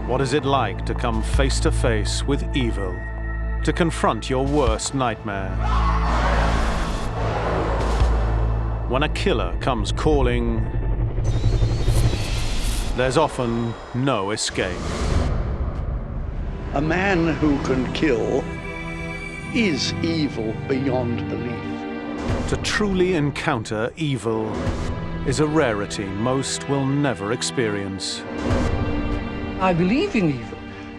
What is it like to come face to face with evil? To confront your worst nightmare? When a killer comes calling, there's often no escape. A man who can kill is evil beyond belief. To truly encounter evil is a rarity most will never experience. I believe in evil,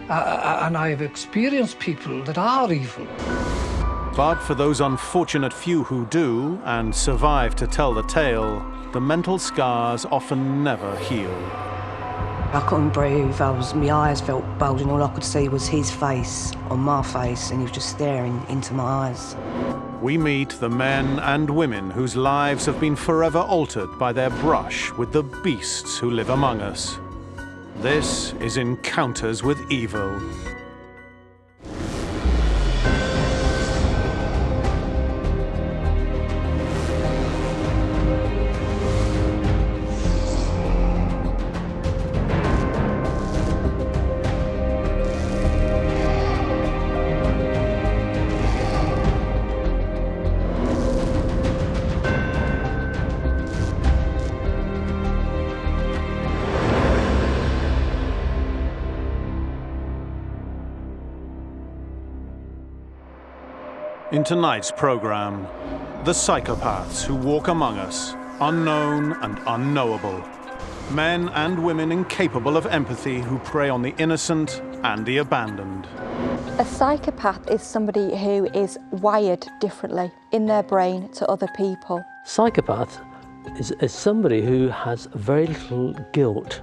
and I have experienced people that are evil. But for those unfortunate few who do and survive to tell the tale, the mental scars often never heal. I couldn't breathe, my eyes felt bulging, all I could see was his face on my face, and he was just staring into my eyes. We meet the men and women whose lives have been forever altered by their brush with the beasts who live among us. This is Encounters with Evil. In tonight's program, the psychopaths who walk among us, unknown and unknowable. Men and women incapable of empathy who prey on the innocent and the abandoned. A psychopath is somebody who is wired differently in their brain to other people. Psychopath is somebody who has very little guilt,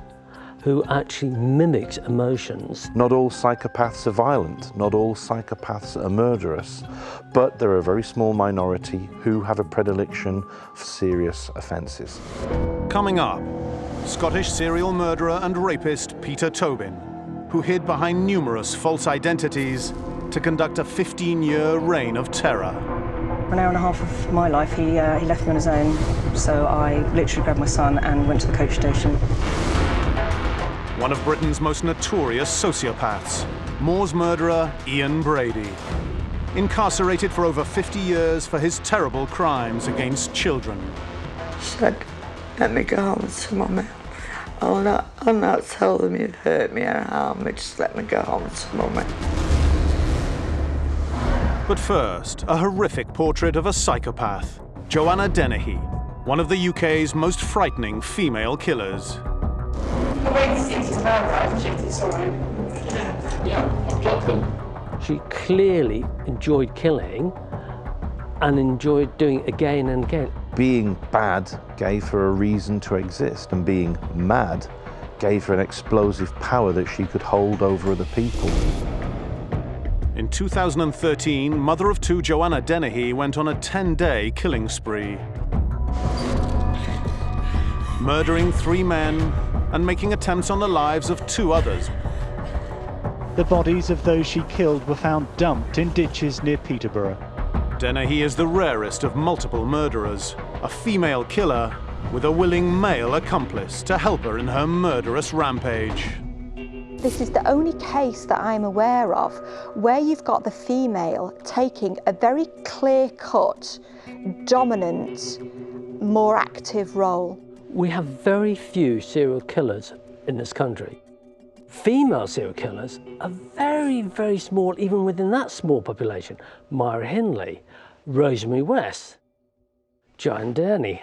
who actually mimics emotions. Not all psychopaths are violent, not all psychopaths are murderous, but there are a very small minority who have a predilection for serious offences. Coming up, Scottish serial murderer and rapist Peter Tobin, who hid behind numerous false identities to conduct a 15-year reign of terror. For an hour and a half of my life, he left me on his own, so I literally grabbed my son and went to the coach station. One of Britain's most notorious sociopaths, Moore's murderer Ian Brady. Incarcerated for over 50 years for his terrible crimes against children. She said, let me go home to Mummy. I'll not tell them you've hurt me or harmed me, just let me go home to Mummy. But first, a horrific portrait of a psychopath, Joanna Dennehy, one of the UK's most frightening female killers. She clearly enjoyed killing and enjoyed doing it again and again. Being bad gave her a reason to exist, and being mad gave her an explosive power that she could hold over other people. In 2013, mother of two Joanna Dennehy went on a 10-day killing spree, murdering 3 men and making attempts on the lives of 2 others. The bodies of those she killed were found dumped in ditches near Peterborough. Dennehy is the rarest of multiple murderers, a female killer with a willing male accomplice to help her in her murderous rampage. This is the only case that I'm aware of where you've got the female taking a very clear-cut, dominant, more active role. We have very few serial killers in this country. Female serial killers are very, very small, even within that small population. Myra Hindley, Rosemary West, Joanna Dennehy.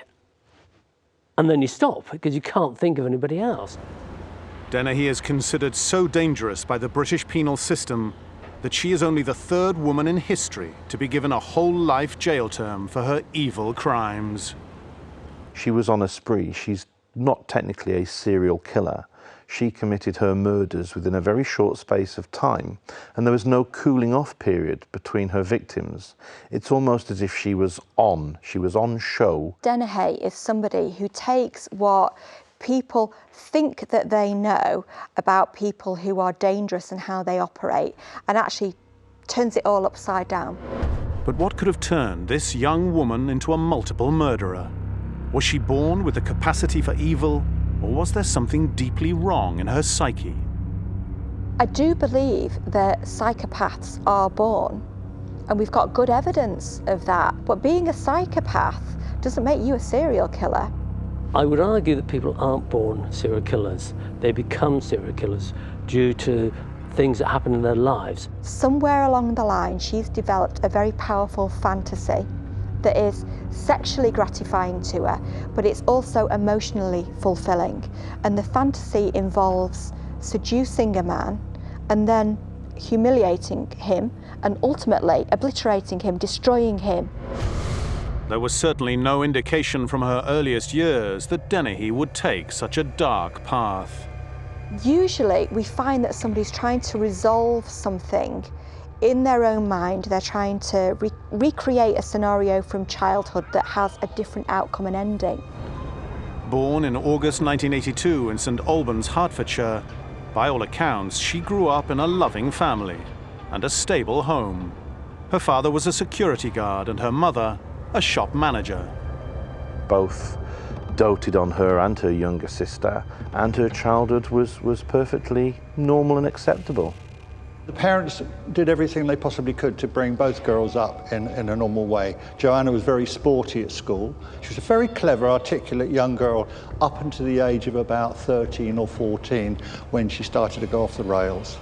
And then you stop, because you can't think of anybody else. Dennehy is considered so dangerous by the British penal system that she is only the 3rd woman in history to be given a whole life jail term for her evil crimes. She was on a spree. She's not technically a serial killer. She committed her murders within a very short space of time, and there was no cooling off period between her victims. It's almost as if she was on show. Dennehy is somebody who takes what people think that they know about people who are dangerous and how they operate, and actually turns it all upside down. But what could have turned this young woman into a multiple murderer? Was she born with the capacity for evil, or was there something deeply wrong in her psyche? I do believe that psychopaths are born, and we've got good evidence of that. But being a psychopath doesn't make you a serial killer. I would argue that people aren't born serial killers. They become serial killers due to things that happen in their lives. Somewhere along the line, she's developed a very powerful fantasy that is sexually gratifying to her, but it's also emotionally fulfilling. And the fantasy involves seducing a man and then humiliating him and ultimately obliterating him, destroying him. There was certainly no indication from her earliest years that Dennehy would take such a dark path. Usually we find that somebody's trying to resolve something in their own mind. They're trying to recreate a scenario from childhood that has a different outcome and ending. Born in August 1982 in St Albans, Hertfordshire, by all accounts, she grew up in a loving family and a stable home. Her father was a security guard and her mother a shop manager. Both doted on her and her younger sister, and her childhood was perfectly normal and acceptable. The parents did everything they possibly could to bring both girls up in a normal way. Joanna was very sporty at school. She was a very clever, articulate young girl up until the age of about 13 or 14 when she started to go off the rails.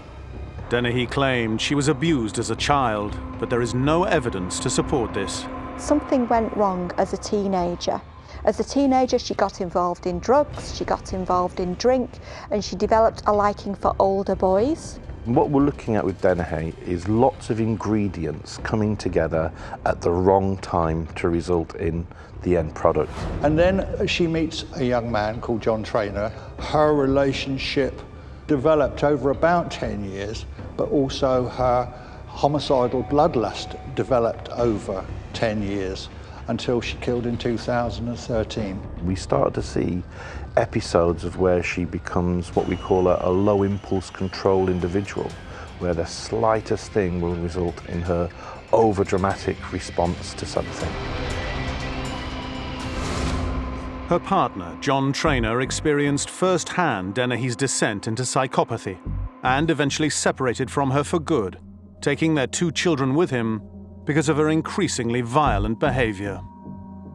Dennehy claimed she was abused as a child, but there is no evidence to support this. Something went wrong as a teenager. As a teenager, she got involved in drugs, she got involved in drink, and she developed a liking for older boys. What we're looking at with Dennehy is lots of ingredients coming together at the wrong time to result in the end product. And then she meets a young man called John Trainer. Her relationship developed over about 10 years, but also her homicidal bloodlust developed over 10 years until she killed in 2013. We start to see episodes of where she becomes what we call a low impulse control individual, where the slightest thing will result in her over-dramatic response to something. Her partner, John Trainer, experienced firsthand Dennehy's descent into psychopathy and eventually separated from her for good, taking their 2 children with him because of her increasingly violent behavior.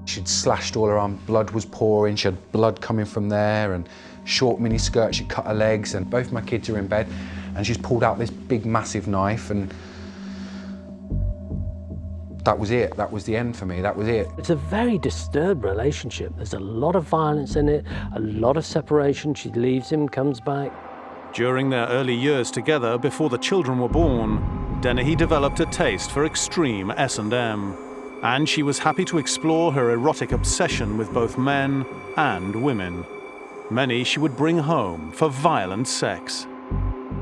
She'd slashed all her arms, blood was pouring, she had blood coming from there, and short mini skirts, she'd cut her legs, and both my kids are in bed, and she's pulled out this big massive knife, and that was it. That was the end for me. That was it. It's a very disturbed relationship. There's a lot of violence in it, a lot of separation. She leaves him, comes back. During their early years together, before the children were born, Dennehy developed a taste for extreme S&M, and she was happy to explore her erotic obsession with both men and women. Many she would bring home for violent sex.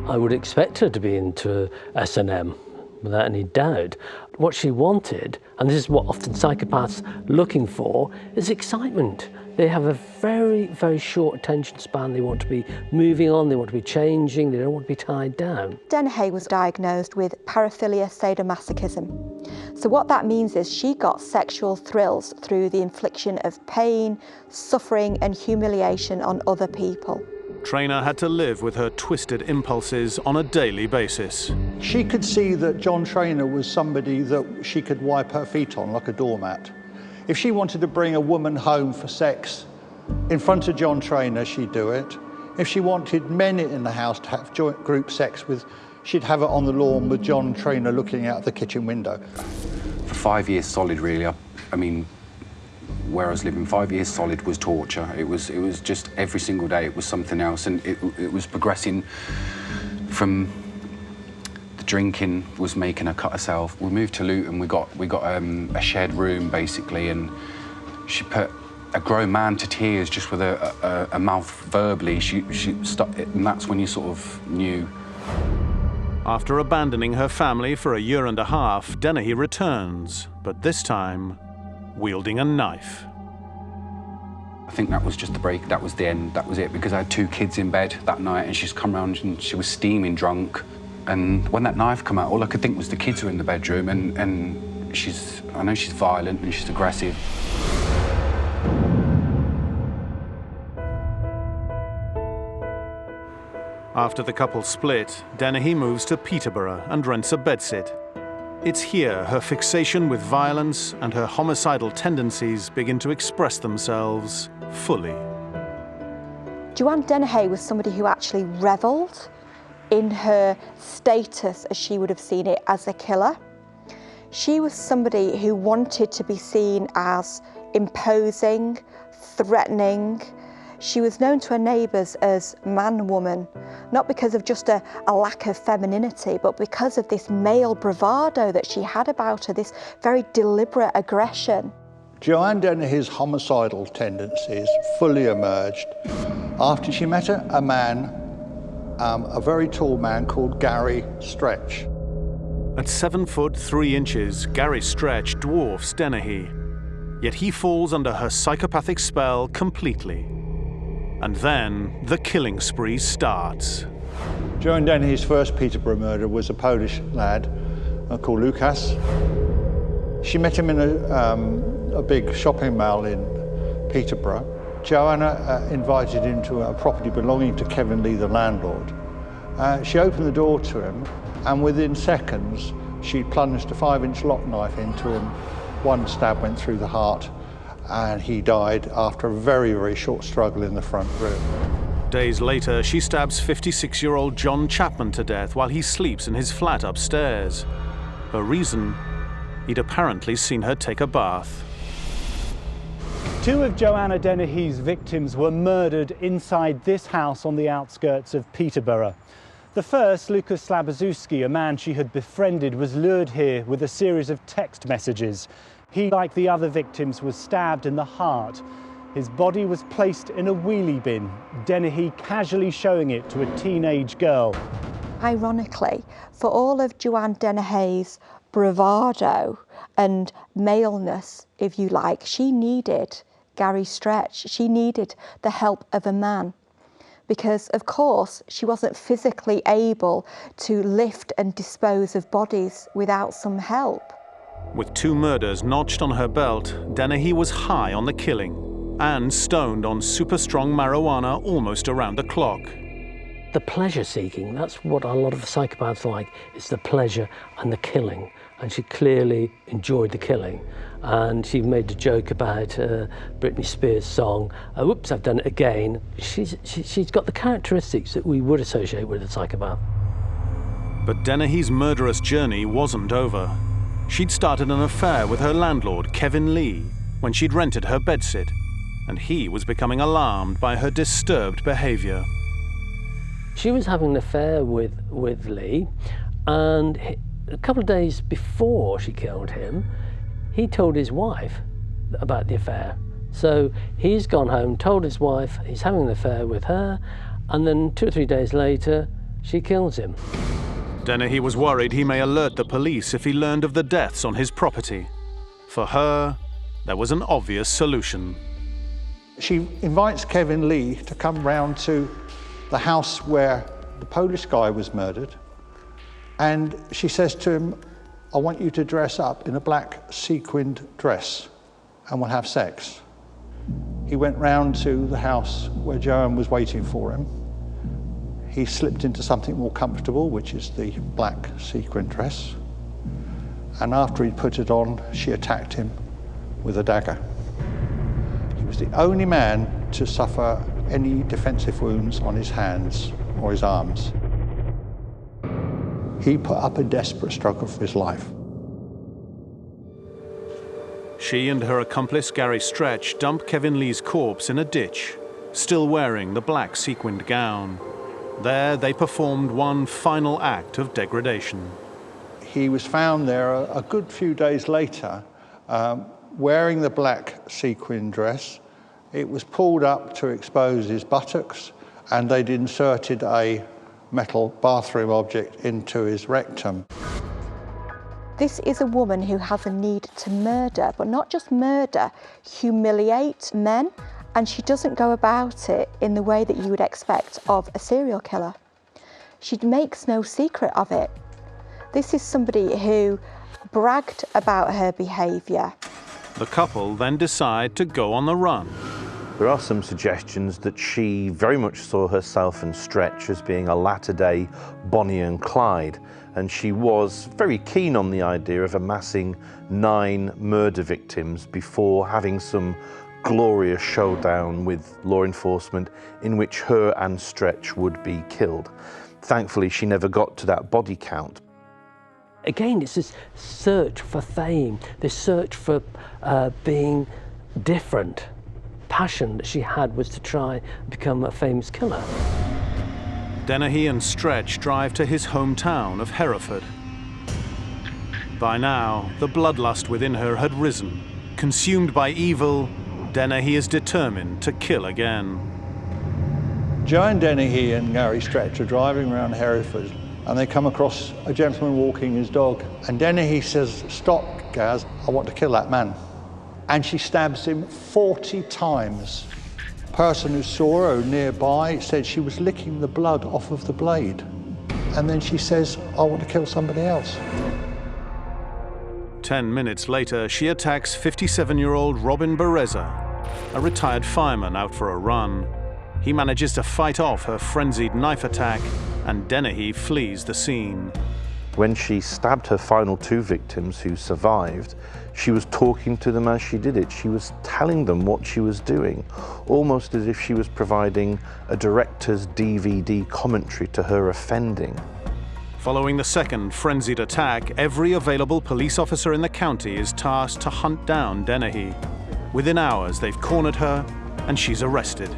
I would expect her to be into S&M, without any doubt. What she wanted, and this is what often psychopaths are looking for, is excitement. They have a very, very short attention span. They want to be moving on, they want to be changing, they don't want to be tied down. Dennehy was diagnosed with paraphilia sadomasochism. So what that means is she got sexual thrills through the infliction of pain, suffering and humiliation on other people. Trainer had to live with her twisted impulses on a daily basis. She could see that John Trainer was somebody that she could wipe her feet on like a doormat. If she wanted to bring a woman home for sex in front of John Trainer, she'd do it. If she wanted men in the house to have joint group sex with, she'd have it on the lawn with John Trainer looking out the kitchen window. For 5 years solid, really, I mean, where I was living, 5 years solid was torture. It was just every single day it was something else, and it was progressing from the drinking was making her cut herself. We moved to Luton, we got a shared room basically, and she put a grown man to tears just with a mouth verbally. She stopped it, and that's when you sort of knew. After abandoning her family for a year and a half, Dennehy returns, but this time wielding a knife. I think that was just the break, that was the end, that was it, because I had 2 kids in bed that night and she's come around and she was steaming drunk. And when that knife came out, all I could think was the kids were in the bedroom, and I know she's violent and she's aggressive. After the couple split, Dennehy moves to Peterborough and rents a bedsit. It's here her fixation with violence and her homicidal tendencies begin to express themselves fully. Joanna Dennehy was somebody who actually revelled in her status as she would have seen it as a killer. She was somebody who wanted to be seen as imposing, threatening. She was known to her neighbours as man-woman, not because of just a lack of femininity, but because of this male bravado that she had about her, this very deliberate aggression. Joanna Dennehy's homicidal tendencies fully emerged after she met a man, a very tall man called Gary Stretch. At 7 foot 3 inches, Gary Stretch dwarfs Dennehy, yet he falls under her psychopathic spell completely. And then the killing spree starts. Joanna Dennehy's first Peterborough murder was a Polish lad called Lukas. She met him in a big shopping mall in Peterborough. Joanna invited him to a property belonging to Kevin Lee, the landlord. She opened the door to him, and within seconds, she plunged a 5-inch lock knife into him. One stab went through the heart, and he died after a very, very short struggle in the front room. Days later, she stabs 56-year-old John Chapman to death while he sleeps in his flat upstairs. Her reason? He'd apparently seen her take a bath. 2 of Joanna Dennehy's victims were murdered inside this house on the outskirts of Peterborough. The first, Lukas Slabozewski, a man she had befriended, was lured here with a series of text messages. He, like the other victims, was stabbed in the heart. His body was placed in a wheelie bin, Dennehy casually showing it to a teenage girl. Ironically, for all of Joanna Dennehy's bravado and maleness, if you like, she needed Gary Stretch. She needed the help of a man. Because, of course, she wasn't physically able to lift and dispose of bodies without some help. With 2 murders notched on her belt, Dennehy was high on the killing and stoned on super-strong marijuana almost around the clock. The pleasure-seeking, that's what a lot of psychopaths like, is the pleasure and the killing. And she clearly enjoyed the killing. And she made a joke about Britney Spears' song, "Whoops, I've done it again." She's got the characteristics that we would associate with a psychopath. But Dennehy's murderous journey wasn't over. She'd started an affair with her landlord, Kevin Lee, when she'd rented her bedsit, and he was becoming alarmed by her disturbed behaviour. She was having an affair with Lee, and a couple of days before she killed him, he told his wife about the affair. So he's gone home, told his wife he's having an affair with her, and then 2 or 3 days later, she kills him. Dennehy was worried he may alert the police if he learned of the deaths on his property. For her, there was an obvious solution. She invites Kevin Lee to come round to the house where the Polish guy was murdered, and she says to him, "I want you to dress up in a black sequined dress and we'll have sex." He went round to the house where Joan was waiting for him. He slipped into something more comfortable, which is the black sequin dress. And after he'd put it on, she attacked him with a dagger. He was the only man to suffer any defensive wounds on his hands or his arms. He put up a desperate struggle for his life. She and her accomplice Gary Stretch dump Kevin Lee's corpse in a ditch, still wearing the black sequined gown. There they performed one final act of degradation. He was found there a good few days later, wearing the black sequin dress. It was pulled up to expose his buttocks, and they'd inserted a metal bathroom object into his rectum. This is a woman who has a need to murder, but not just murder, humiliate men, and she doesn't go about it in the way that you would expect of a serial killer. She makes no secret of it. This is somebody who bragged about her behaviour. The couple then decide to go on the run. There are some suggestions that she very much saw herself and Stretch as being a latter-day Bonnie and Clyde, and she was very keen on the idea of amassing 9 murder victims before having some glorious showdown with law enforcement in which her and Stretch would be killed. Thankfully, she never got to that body count. Again, it's this search for fame, this search for being different. Passion that she had was to try and become a famous killer. Dennehy and Stretch drive to his hometown of Hereford. By now, the bloodlust within her had risen. Consumed by evil, Dennehy is determined to kill again. Joanna Dennehy and Gary Stretch are driving around Hereford, and they come across a gentleman walking his dog. And Dennehy says, "Stop, Gaz, I want to kill that man." And she stabs him 40 times. The person who saw her nearby said she was licking the blood off of the blade. And then she says, "I want to kill somebody else." 10 minutes later, she attacks 57-year-old Robin Bereza, a retired fireman out for a run. He manages to fight off her frenzied knife attack, and Dennehy flees the scene. When she stabbed her final 2 victims who survived, she was talking to them as she did it. She was telling them what she was doing, almost as if she was providing a director's DVD commentary to her offending. Following the second frenzied attack, every available police officer in the county is tasked to hunt down Dennehy. Within hours, they've cornered her, and she's arrested.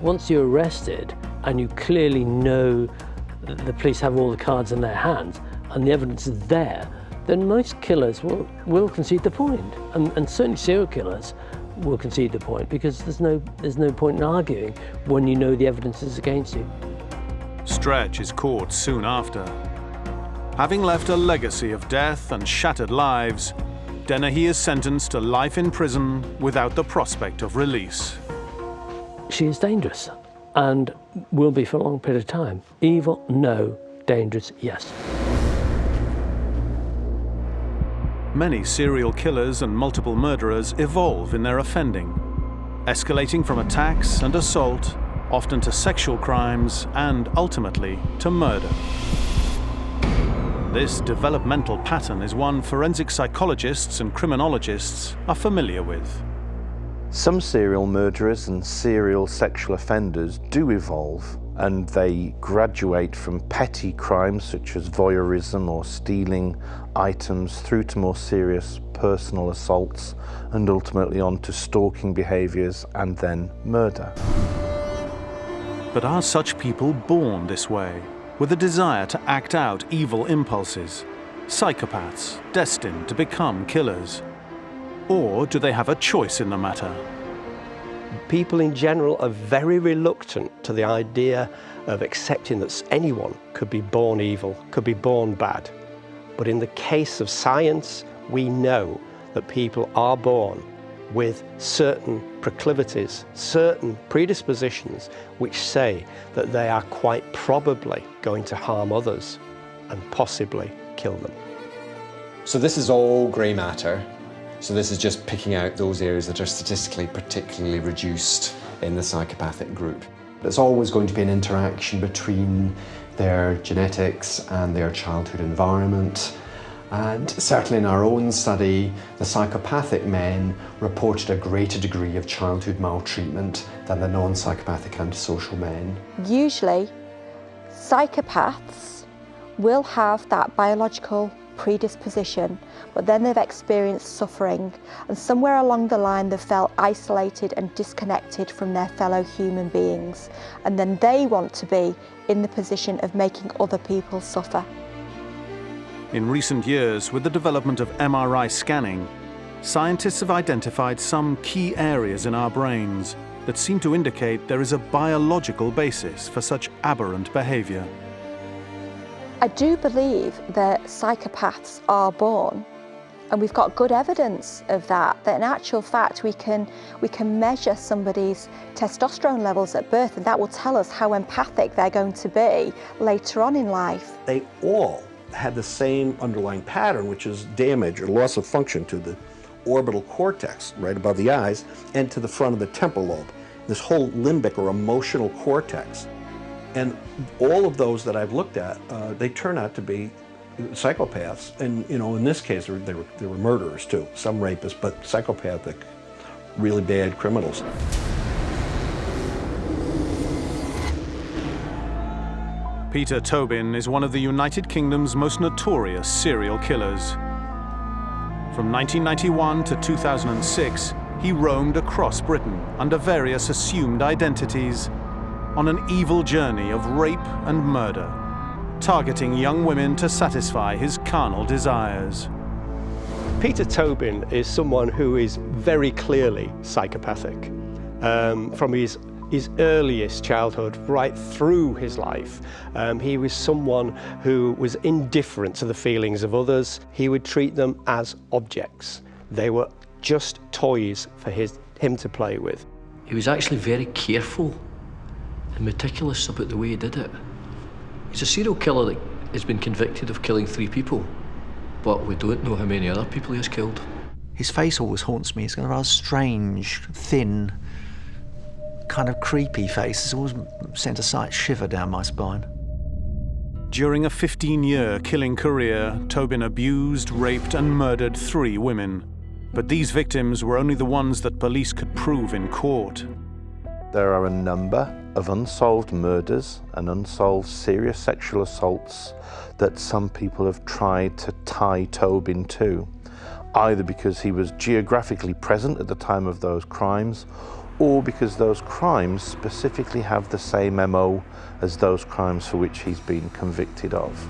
Once you're arrested and you clearly know that the police have all the cards in their hands and the evidence is there, then most killers will concede the point. And certainly serial killers will concede the point, because there's no point in arguing when you know the evidence is against you. Stretch is caught soon after. Having left a legacy of death and shattered lives, Dennehy is sentenced to life in prison without the prospect of release. She is dangerous and will be for a long period of time. Evil, no. Dangerous, yes. Many serial killers and multiple murderers evolve in their offending, escalating from attacks and assault, often to sexual crimes, and ultimately to murder. This developmental pattern is one forensic psychologists and criminologists are familiar with. Some serial murderers and serial sexual offenders do evolve, and they graduate from petty crimes such as voyeurism or stealing items through to more serious personal assaults, and ultimately on to stalking behaviours and then murder. But are such people born this way, with a desire to act out evil impulses, psychopaths destined to become killers? Or do they have a choice in the matter? People in general are very reluctant to the idea of accepting that anyone could be born evil, could be born bad. But in the case of science, we know that people are born with certain proclivities, certain predispositions, which say that they are quite probably going to harm others and possibly kill them. So this is all grey matter. So this is just picking out those areas that are statistically particularly reduced in the psychopathic group. There's always going to be an interaction between their genetics and their childhood environment. And certainly in our own study, the psychopathic men reported a greater degree of childhood maltreatment than the non-psychopathic antisocial men. Usually, psychopaths will have that biological predisposition, but then they've experienced suffering, and somewhere along the line they've felt isolated and disconnected from their fellow human beings, and then they want to be in the position of making other people suffer. In recent years, with the development of MRI scanning, scientists have identified some key areas in our brains that seem to indicate there is a biological basis for such aberrant behaviour. I do believe that psychopaths are born, and we've got good evidence of that, that in actual fact we can measure somebody's testosterone levels at birth, and that will tell us how empathic they're going to be later on in life. They all had the same underlying pattern, which is damage or loss of function to the orbital cortex, right above the eyes, and to the front of the temporal lobe, this whole limbic or emotional cortex. And all of those that I've looked at, they turn out to be psychopaths. And, you know, in this case, they were murderers too, some rapists, but psychopathic, really bad criminals. Peter Tobin is one of the United Kingdom's most notorious serial killers. From 1991 to 2006, he roamed across Britain under various assumed identities on an evil journey of rape and murder, targeting young women to satisfy his carnal desires. Peter Tobin is someone who is very clearly psychopathic. From his earliest childhood right through his life, he was someone who was indifferent to the feelings of others. He would treat them as objects. They were just toys for him to play with. He was actually very careful and meticulous about the way he did it. He's a serial killer that has been convicted of killing 3 people, but we don't know how many other people he has killed. His face always haunts me. It's got a rather strange, thin, kind of creepy face. It's always sent a slight shiver down my spine. During a 15-year killing career, Tobin abused, raped and murdered 3 women. But these victims were only the ones that police could prove in court. There are a number of unsolved murders and unsolved serious sexual assaults that some people have tried to tie Tobin to, either because he was geographically present at the time of those crimes, or because those crimes specifically have the same MO as those crimes for which he's been convicted of.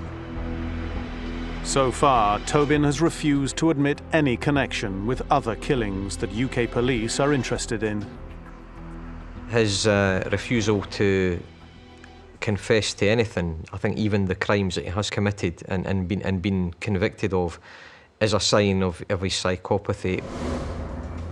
So far, Tobin has refused to admit any connection with other killings that UK police are interested in. His refusal to confess to anything, I think even the crimes that he has committed and been convicted of, is a sign of his psychopathy.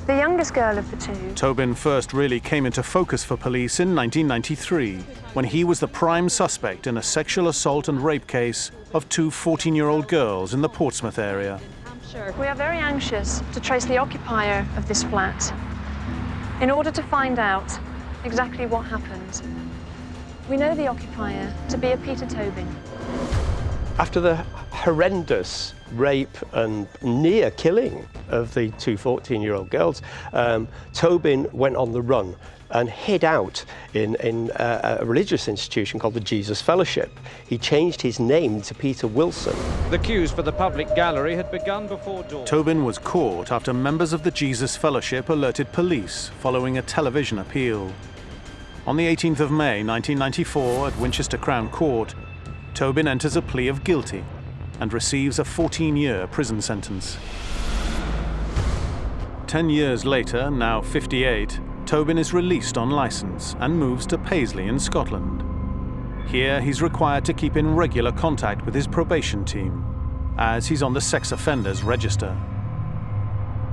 The youngest girl of the 2. Tobin first really came into focus for police in 1993, when he was the prime suspect in a sexual assault and rape case of 2 14-year-old girls in the Portsmouth area. We are very anxious to trace the occupier of this flat in order to find out exactly what happened. We know the occupier to be a Peter Tobin. After the horrendous rape and near killing of the 2 14-year-old girls, Tobin went on the run and hid out in a religious institution called the Jesus Fellowship. He changed his name to Peter Wilson. The queues for the public gallery had begun before dawn. Tobin was caught after members of the Jesus Fellowship alerted police following a television appeal. On the 18th of May 1994 at Winchester Crown Court, Tobin enters a plea of guilty and receives a 14-year prison sentence. 10 years later, now 58, Tobin is released on licence and moves to Paisley in Scotland. Here he's required to keep in regular contact with his probation team, as he's on the sex offenders register.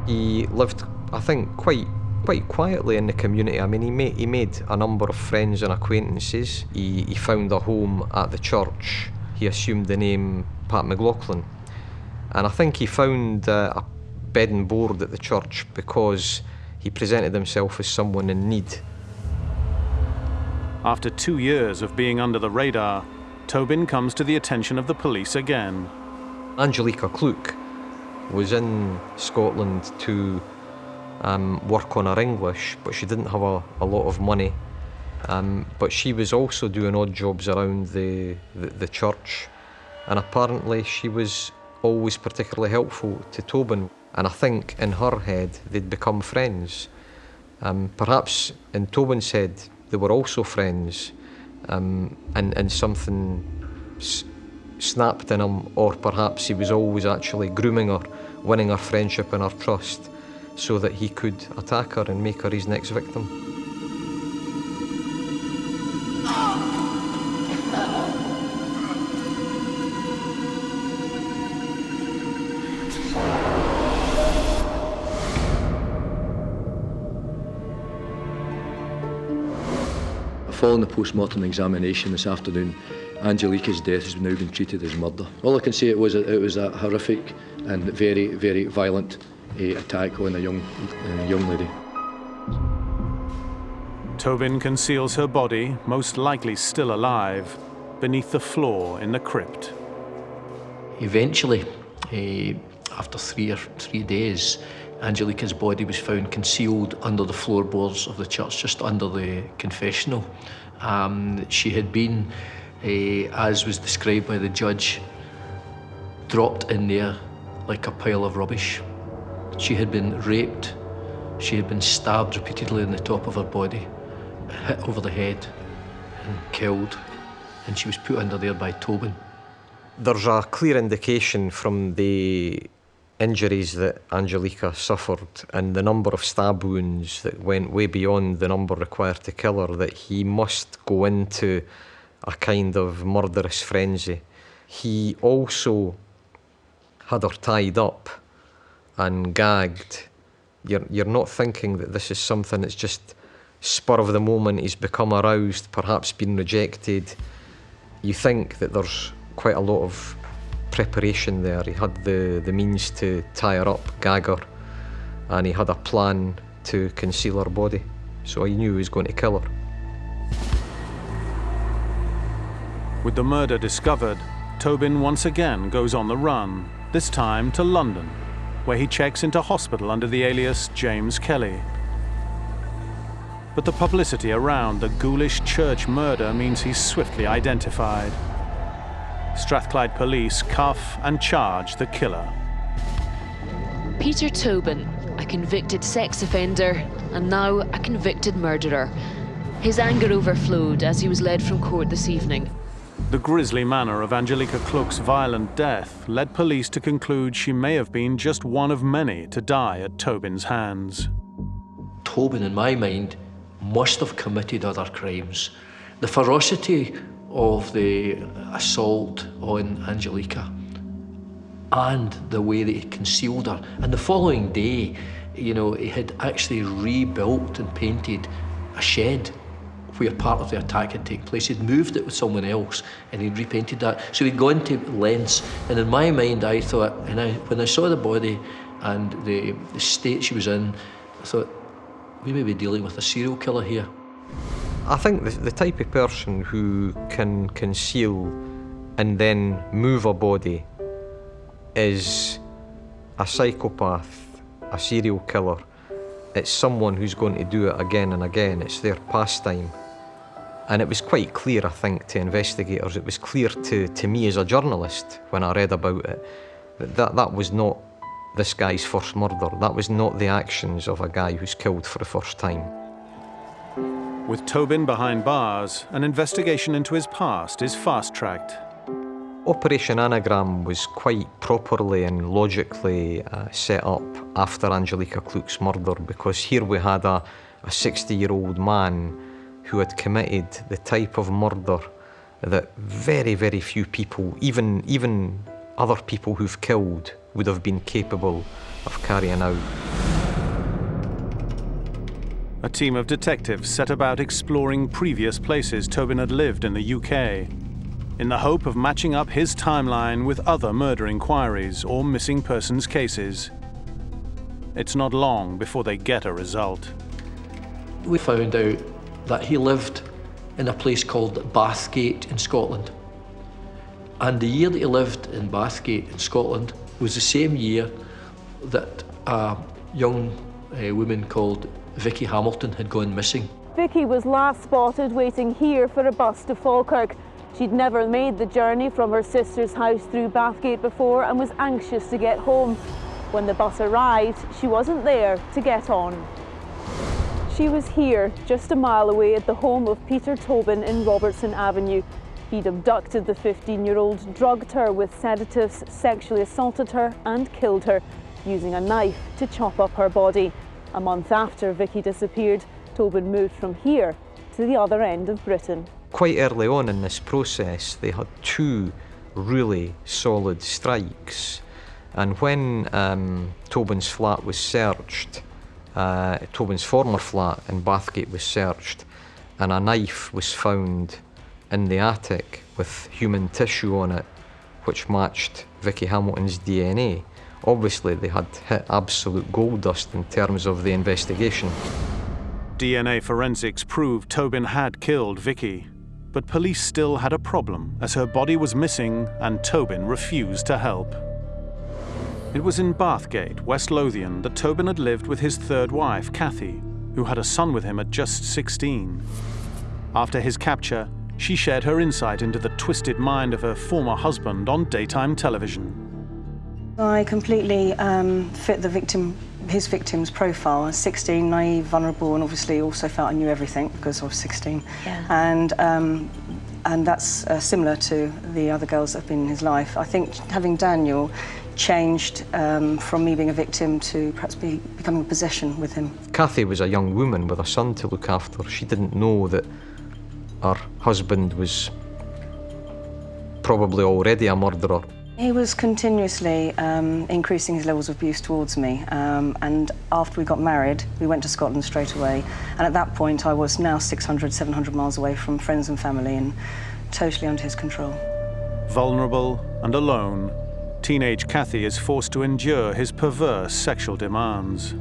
He lived, I think, quite quietly in the community. I mean, he made a number of friends and acquaintances. He found a home at the church. He assumed the name Pat McLaughlin. And I think he found a bed and board at the church because he presented himself as someone in need. After 2 years of being under the radar, Tobin comes to the attention of the police again. Angelica Klook was in Scotland to work on her English, but she didn't have a lot of money. But she was also doing odd jobs around the church, and apparently she was always particularly helpful to Tobin. And I think in her head they'd become friends. Perhaps in Tobin's head they were also friends, and something snapped in him, or perhaps he was always actually grooming her, winning her friendship and her trust, so that he could attack her and make her his next victim. Following the post-mortem examination this afternoon, Angelica's death has now been treated as murder. All I can say it was a horrific and very, very violent attack on a young lady. Tobin conceals her body, most likely still alive, beneath the floor in the crypt. Eventually, after three days, Angelica's body was found concealed under the floorboards of the church, just under the confessional. She had been, as was described by the judge, dropped in there like a pile of rubbish. She had been raped, she had been stabbed repeatedly in the top of her body, hit over the head and killed, and she was put under there by Tobin. There's a clear indication from the injuries that Angelica suffered and the number of stab wounds that went way beyond the number required to kill her that he must go into a kind of murderous frenzy. He also had her tied up and gagged. You're not thinking that this is something that's just spur of the moment, he's become aroused, perhaps been rejected. You think that there's quite a lot of preparation there. He had the means to tie her up, gag her, and he had a plan to conceal her body. So he knew he was going to kill her. With the murder discovered, Tobin once again goes on the run, this time to London, where he checks into hospital under the alias James Kelly. But the publicity around the ghoulish church murder means he's swiftly identified. Strathclyde police cuff and charge the killer. Peter Tobin, a convicted sex offender and now a convicted murderer. His anger overflowed as he was led from court this evening. The grisly manner of Angelica Cluck's violent death led police to conclude she may have been just one of many to die at Tobin's hands. Tobin, in my mind, must have committed other crimes. The ferocity of the assault on Angelica and the way that he concealed her. And the following day, you know, he had actually rebuilt and painted a shed where part of the attack had taken place. He'd moved it with someone else and he'd repainted that. So he'd gone to lengths. And in my mind, I thought, when I saw the body and the state she was in, I thought, we may be dealing with a serial killer here. I think the type of person who can conceal and then move a body is a psychopath, a serial killer. It's someone who's going to do it again and again. It's their pastime. And it was quite clear, I think, to investigators, it was clear to me as a journalist when I read about it, that was not this guy's first murder. That was not the actions of a guy who's killed for the first time. With Tobin behind bars, an investigation into his past is fast-tracked. Operation Anagram was quite properly and logically set up after Angelica Cluck's murder, because here we had a 60-year-old man who had committed the type of murder that very, very few people, even other people who've killed, would have been capable of carrying out. A team of detectives set about exploring previous places Tobin had lived in the UK, in the hope of matching up his timeline with other murder inquiries or missing persons cases. It's not long before they get a result. We found out that he lived in a place called Bathgate in Scotland. And the year that he lived in Bathgate in Scotland was the same year that a young woman called Vicky Hamilton had gone missing. Vicky was last spotted waiting here for a bus to Falkirk. She'd never made the journey from her sister's house through Bathgate before and was anxious to get home. When the bus arrived, she wasn't there to get on. She was here, just a mile away at the home of Peter Tobin in Robertson Avenue. He'd abducted the 15-year-old, drugged her with sedatives, sexually assaulted her and killed her, using a knife to chop up her body. A month after Vicky disappeared, Tobin moved from here to the other end of Britain. Quite early on in this process, they had two really solid strikes. And when Tobin's flat was searched, Tobin's former flat in Bathgate was searched, and a knife was found in the attic with human tissue on it, which matched Vicky Hamilton's DNA. Obviously, they had hit absolute gold dust in terms of the investigation. DNA forensics proved Tobin had killed Vicky, but police still had a problem as her body was missing and Tobin refused to help. It was in Bathgate, West Lothian, that Tobin had lived with his third wife, Kathy, who had a son with him at just 16. After his capture, she shared her insight into the twisted mind of her former husband on daytime television. I completely fit his victim's profile. I was 16, naive, vulnerable, and obviously also felt I knew everything because I was 16. Yeah. And that's similar to the other girls that have been in his life. I think having Daniel changed from me being a victim to perhaps becoming a possession with him. Kathy was a young woman with a son to look after. She didn't know that her husband was probably already a murderer. He was continuously increasing his levels of abuse towards me, and after we got married, we went to Scotland straight away, and at that point I was now 600, 700 miles away from friends and family and totally under his control. Vulnerable and alone, teenage Kathy is forced to endure his perverse sexual demands.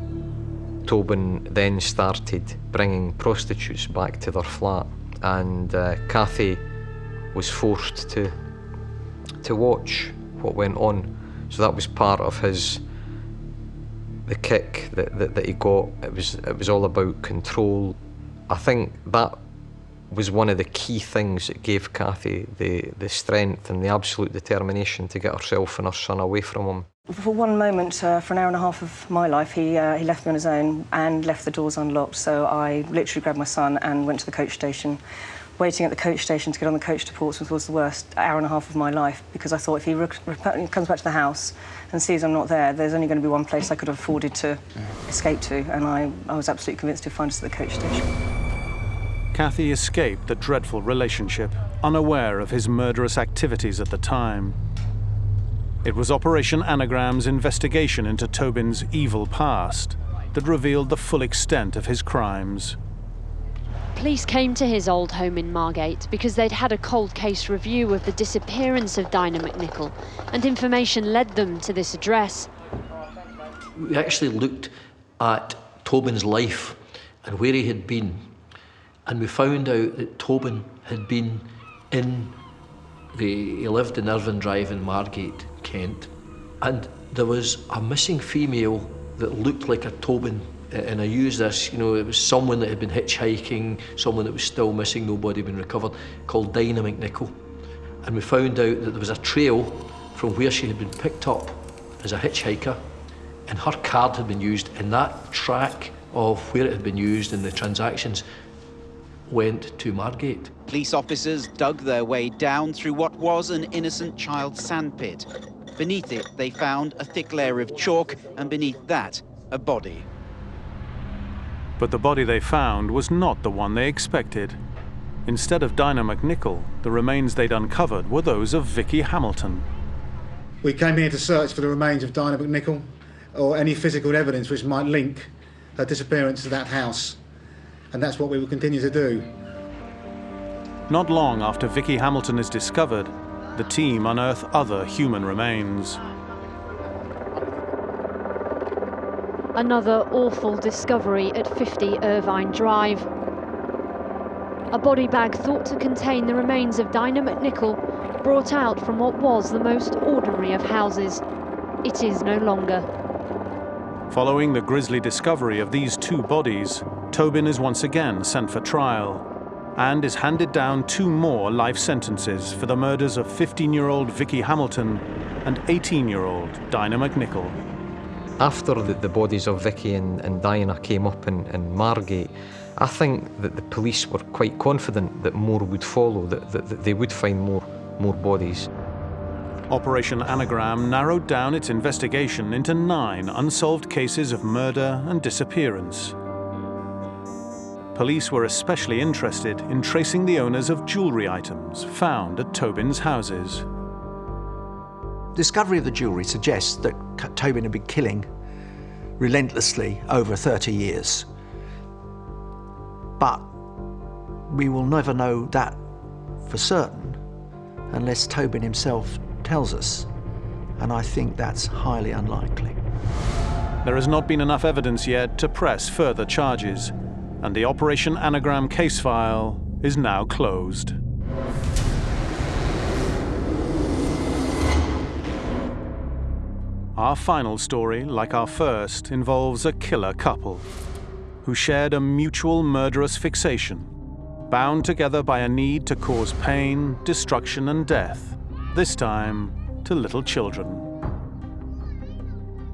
Tobin then started bringing prostitutes back to their flat, and Kathy was forced to watch what went on. So that was part of the kick that he got. It was all about control. I think that was one of the key things that gave Kathy the strength and the absolute determination to get herself and her son away from him. For one moment, for an hour and a half of my life, he left me on his own and left the doors unlocked. So I literally grabbed my son and went to the coach station. Waiting at the coach station to get on the coach to Portsmouth was the worst hour and a half of my life, because I thought if he comes back to the house and sees I'm not there, there's only going to be one place I could have afforded to escape to, and I was absolutely convinced he'd find us at the coach station. Kathy escaped the dreadful relationship, unaware of his murderous activities at the time. It was Operation Anagram's investigation into Tobin's evil past that revealed the full extent of his crimes. Police came to his old home in Margate because they'd had a cold case review of the disappearance of Dinah McNichol, and information led them to this address. We actually looked at Tobin's life and where he had been, and we found out that Tobin had been he lived in Irvine Drive in Margate, Kent, and there was a missing female that looked like a Tobin. And I used this, it was someone that had been hitchhiking, someone that was still missing, nobody had been recovered, called Dinah McNichol. And we found out that there was a trail from where she had been picked up as a hitchhiker, and her card had been used, and that track of where it had been used and the transactions went to Margate. Police officers dug their way down through what was an innocent child's sandpit. Beneath it, they found a thick layer of chalk, and beneath that, a body. But the body they found was not the one they expected. Instead of Dinah McNichol, the remains they'd uncovered were those of Vicky Hamilton. We came here to search for the remains of Dinah McNichol, or any physical evidence which might link her disappearance to that house. And that's what we will continue to do. Not long after Vicky Hamilton is discovered, the team unearth other human remains. Another awful discovery at 50 Irvine Drive. A body bag thought to contain the remains of Dinah McNichol, brought out from what was the most ordinary of houses. It is no longer. Following the grisly discovery of these two bodies, Tobin is once again sent for trial and is handed down 2 more life sentences for the murders of 15-year-old Vicky Hamilton and 18-year-old Dinah McNichol. After the bodies of Vicky and Dinah came up in Margate, I think that the police were quite confident that more would follow, that they would find more bodies. Operation Anagram narrowed down its investigation into 9 unsolved cases of murder and disappearance. Police were especially interested in tracing the owners of jewellery items found at Tobin's houses. Discovery of the jewellery suggests that Tobin had been killing relentlessly over 30 years. But we will never know that for certain unless Tobin himself tells us, and I think that's highly unlikely. There has not been enough evidence yet to press further charges, and the Operation Anagram case file is now closed. Our final story, like our first, involves a killer couple who shared a mutual murderous fixation, bound together by a need to cause pain, destruction, and death, this time to little children.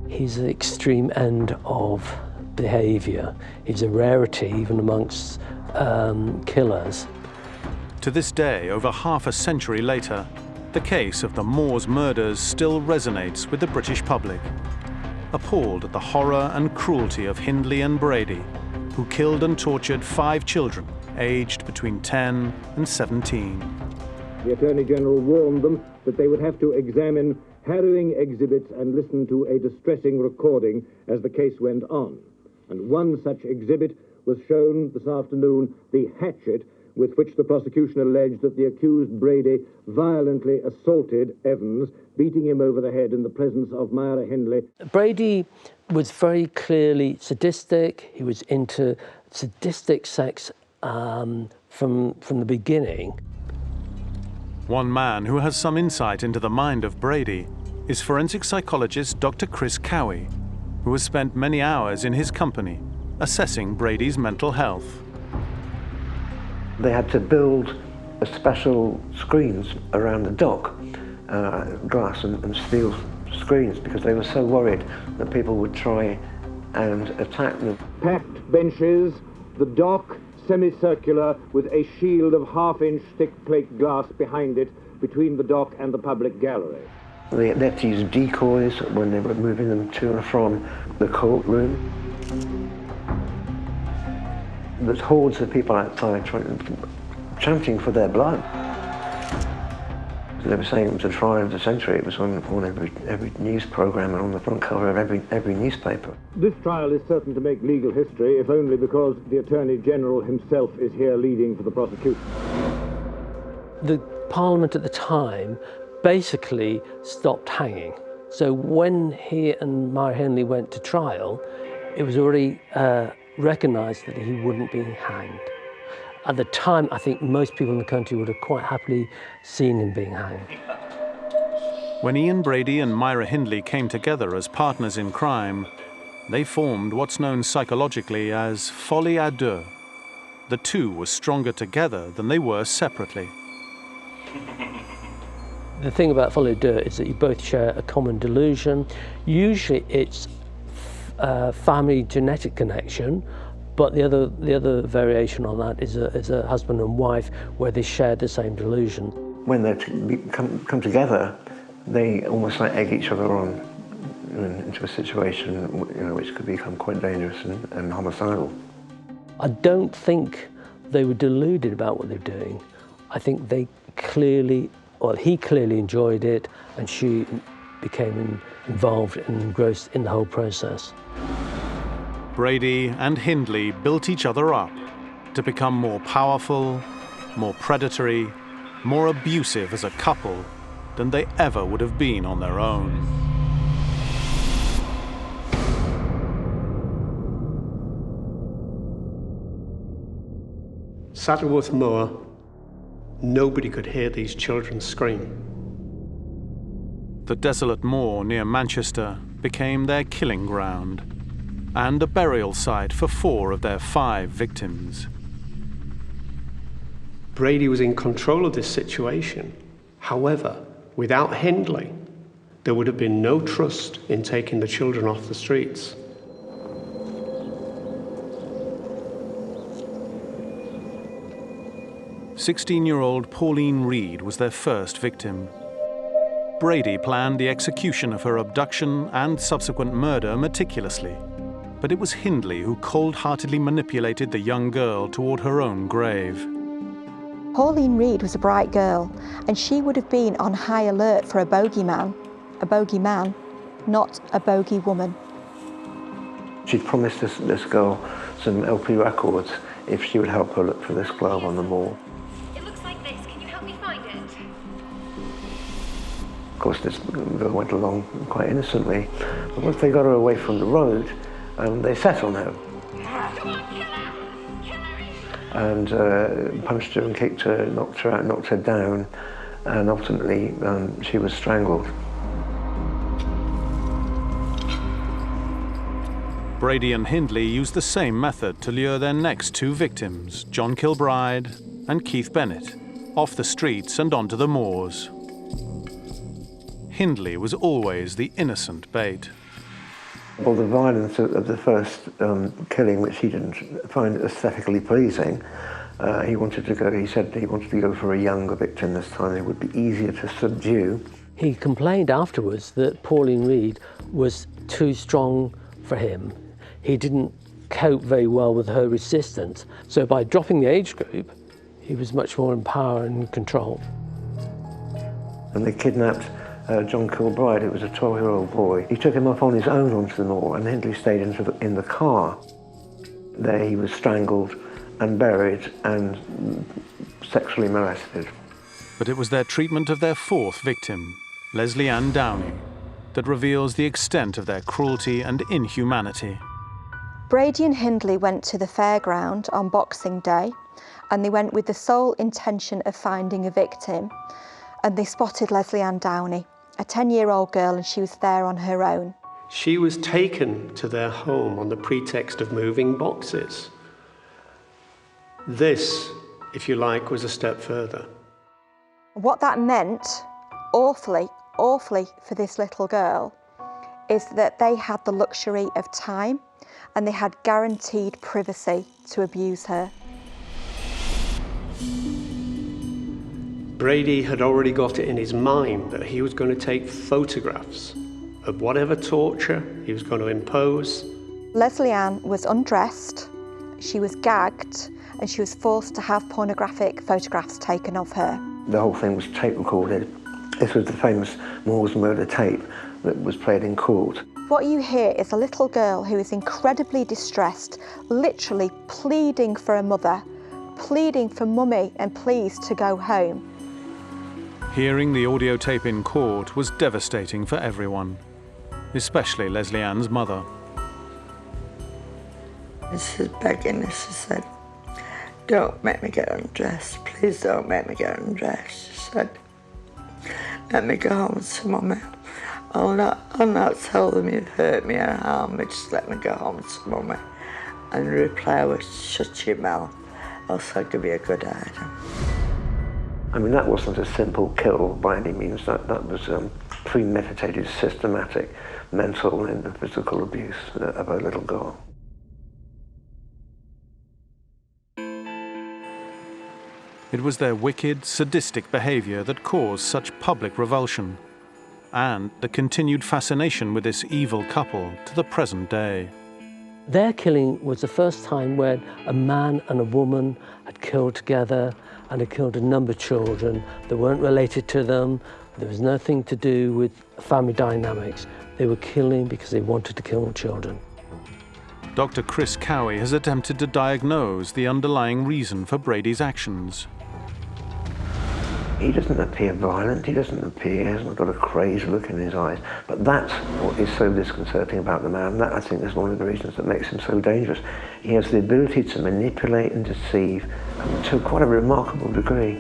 He's the extreme end of behaviour. He's a rarity even amongst killers. To this day, over half a century later, the case of the Moors murders still resonates with the British public, appalled at the horror and cruelty of Hindley and Brady, who killed and tortured 5 children aged between 10 and 17. The Attorney General warned them that they would have to examine harrowing exhibits and listen to a distressing recording as the case went on. And one such exhibit was shown this afternoon, the hatchet with which the prosecution alleged that the accused Brady violently assaulted Evans, beating him over the head in the presence of Myra Hindley. Brady was very clearly sadistic. He was into sadistic sex from the beginning. One man who has some insight into the mind of Brady is forensic psychologist Dr. Chris Cowie, who has spent many hours in his company assessing Brady's mental health. They had to build a special screens around the dock, glass and steel screens, because they were so worried that people would try and attack them. Packed benches, the dock semicircular with a shield of half-inch thick plate glass behind it between the dock and the public gallery. They had to use decoys when they were moving them to and from the courtroom. There's hordes of people outside chanting for their blood. They were saying it was the trial of the century. It was on every news programme and on the front cover of every newspaper. This trial is certain to make legal history, if only because the Attorney General himself is here leading for the prosecution. The Parliament at the time basically stopped hanging. So when he and Myra Hindley went to trial, it was already recognised that he wouldn't be hanged. At the time, I think most people in the country would have quite happily seen him being hanged. When Ian Brady and Myra Hindley came together as partners in crime, they formed what's known psychologically as folie à deux. The two were stronger together than they were separately. The thing about folie à deux is that you both share a common delusion. Usually it's family genetic connection, but the other variation on that is a husband and wife where they share the same delusion. When they come together, they almost like egg each other on into a situation which could become quite dangerous and homicidal. I don't think they were deluded about what they were doing. I think they clearly, well, he clearly enjoyed it, and she became involved and engrossed in the whole process. Brady and Hindley built each other up to become more powerful, more predatory, more abusive as a couple than they ever would have been on their own. Saddleworth Moor, nobody could hear these children scream. The desolate moor near Manchester became their killing ground and a burial site for 4 of their 5 victims. Brady was in control of this situation. However, without Hindley, there would have been no trust in taking the children off the streets. "16-year-old Pauline Reed was their first victim. Brady planned the execution of her abduction and subsequent murder meticulously, but it was Hindley who cold-heartedly manipulated the young girl toward her own grave. Pauline Reed was a bright girl, and she would have been on high alert for a bogeyman, not a bogey woman. She'd promised this girl some LP records if she would help her look for this glove on the moor. It looks like this. Can you help me course, this girl went along quite innocently. But once they got her away from the road, they set on her. And punched her and kicked her, knocked her out, knocked her down, and ultimately she was strangled. Brady and Hindley used the same method to lure their next two victims, John Kilbride and Keith Bennett, off the streets and onto the moors. Hindley was always the innocent bait. Well, the violence of the first killing, which he didn't find aesthetically pleasing, he said he wanted to go for a younger victim this time. It would be easier to subdue. He complained afterwards that Pauline Reed was too strong for him. He didn't cope very well with her resistance. So by dropping the age group, he was much more in power and control. And they kidnapped John Kilbride, who was a 12-year-old boy. He took him up on his own onto the moor, and Hindley stayed in the car. There he was strangled and buried and sexually molested. But it was their treatment of their fourth victim, Leslie Ann Downey, that reveals the extent of their cruelty and inhumanity. Brady and Hindley went to the fairground on Boxing Day, and they went with the sole intention of finding a victim, and they spotted Leslie Ann Downey, a 10-year-old girl, and she was there on her own. She was taken to their home on the pretext of moving boxes. This, if you like, was a step further. What that meant, awfully for this little girl, is that they had the luxury of time and they had guaranteed privacy to abuse her. Brady had already got it in his mind that he was going to take photographs of whatever torture he was going to impose. Leslie Ann was undressed, she was gagged, and she was forced to have pornographic photographs taken of her. The whole thing was tape recorded. This was the famous Moore's murder tape that was played in court. What you hear is a little girl who is incredibly distressed, literally pleading for a mother, pleading for mummy and please to go home. Hearing the audio tape in court was devastating for everyone, especially Leslie Ann's mother. She was begging me, she said, "Don't make me get undressed, please don't make me get undressed." She said, "Let me go home to Mummy. I'll not tell them you've hurt me or harmed me, just let me go home to Mummy." And the reply was, "Shut your mouth, else I'll give you a good hiding." I mean, that wasn't a simple kill by any means. That was premeditated, systematic, mental and physical abuse of a little girl. It was their wicked, sadistic behavior that caused such public revulsion, and the continued fascination with this evil couple to the present day. Their killing was the first time when a man and a woman had killed together and had killed a number of children that weren't related to them. There was nothing to do with family dynamics. They were killing because they wanted to kill children. Dr. Chris Cowie has attempted to diagnose the underlying reason for Brady's actions. He doesn't appear violent, he hasn't got a crazed look in his eyes, but that's what is so disconcerting about the man. That, I think, is one of the reasons that makes him so dangerous. He has the ability to manipulate and deceive to quite a remarkable degree.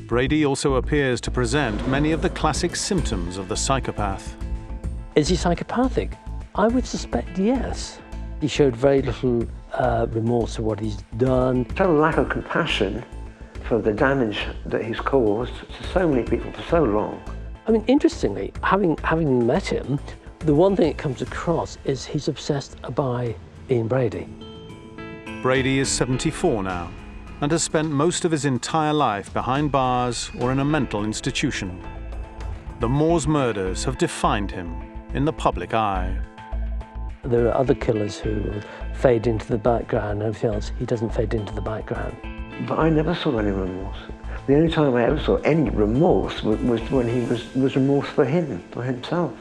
Brady also appears to present many of the classic symptoms of the psychopath. Is he psychopathic? I would suspect yes. He showed very little remorse for what he's done. Total lack of compassion for the damage that he's caused to so many people for so long. I mean, interestingly, having met him, the one thing that comes across is he's obsessed by Ian Brady. Brady is 74 now and has spent most of his entire life behind bars or in a mental institution. The Moors murders have defined him in the public eye. There are other killers who fade into the background and everything else. He doesn't fade into the background. But I never saw any remorse. The only time I ever saw any remorse was when he was remorse for him, for himself.